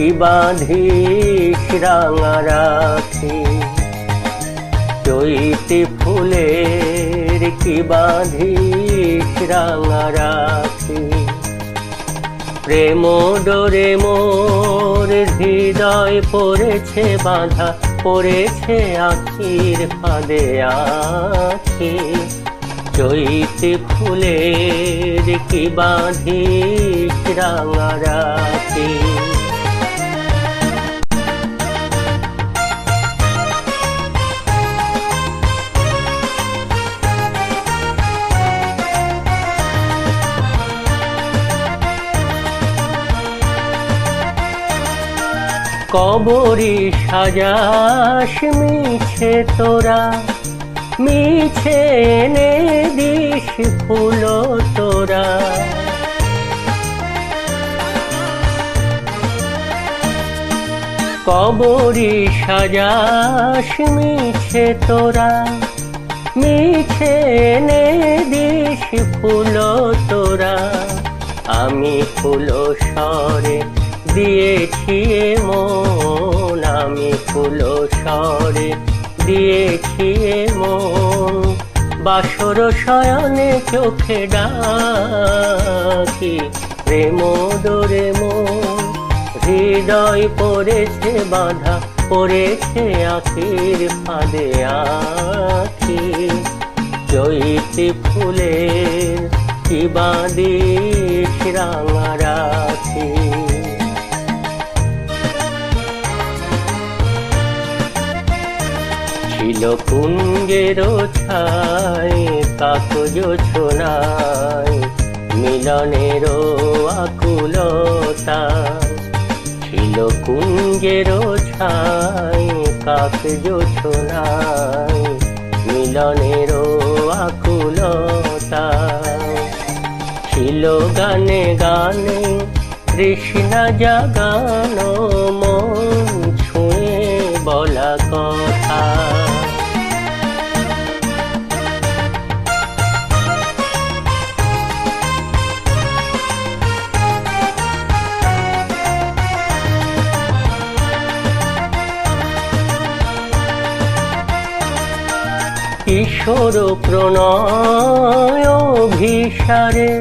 কি বাঁধিস রাঙা রাখি, চৈতি ফুলের কি বাঁধিস রাঙা রাখি। প্রেম ডোরে মোর হৃদয় পড়েছে বাঁধা, পড়েছে আখির ফাঁদে আখি। চৈতি ফুলের কি বাঁধিস রাঙা রাখি। কবরি সাজাস মিছে তোরা, মিছে এনে দিস ফুল তোরা। কবরি সাজাস মিছে তোরা, মিছে এনে দিস ফুল তোরা। আমি ফুল সরে দিয়েছি মন, আমি ফুল সরে দিয়েছি মন। বাসর শয়নে চোখে ডাকি, প্রেম ডোরে মন হৃদয় পড়েছে বাঁধা, পড়েছে আখির ফাঁদে আখি। চৈতি ফুলের কি বাঁধিস রাঙা রাখি। ছিল কুঞ্জের ছায় কাকজ ছোনায়, মিলনের আকুলতা। ছিল কুঞ্জের ছায় কাকজ ছোনায়, মিলনের আকুলতা। ছিল গানে গানে তৃষ্ণা জাগানো, মন ছুঁয়ে বলা কথা। কিশোর প্রণয় অভিসারে,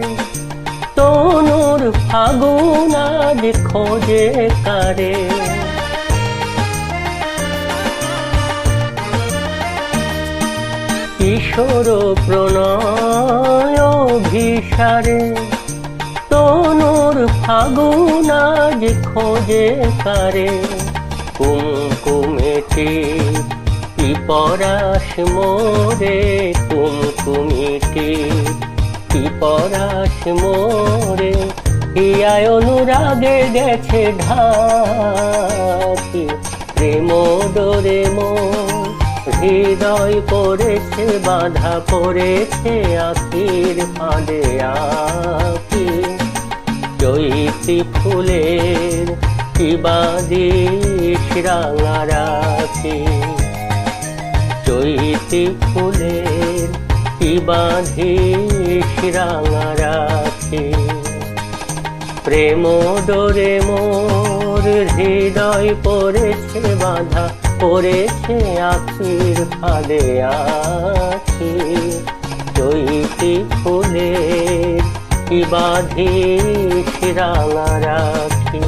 তনুর ফাগুন আজ খোঁজে কারে। কিশোর প্রণয় অভিসারে, তনুর ফাগুন আজ খোঁজে কারে। কুমকুমেটি কি পরাশ মোরে, কুমকুমিটি কি পরাশ মোরে। হিয়ায় অনুরাগে গেছে ঢাকি, প্রেম ডোরে মন হৃদয় পড়েছে বাঁধা, পড়েছে আখির ফাঁদে আখি। চৈতি ফুলের কি বাঁধিস রাঙা রাখি, চৈতি ফুলের কি বাঁধিস রাঙা রাখি। প্রেম ডোরে মোর হৃদয় পড়েছে বাঁধা, পড়েছে আখির ফাঁদে আখি। চৈতি ফুলের কি বাঁধিস রাঙা রাখি।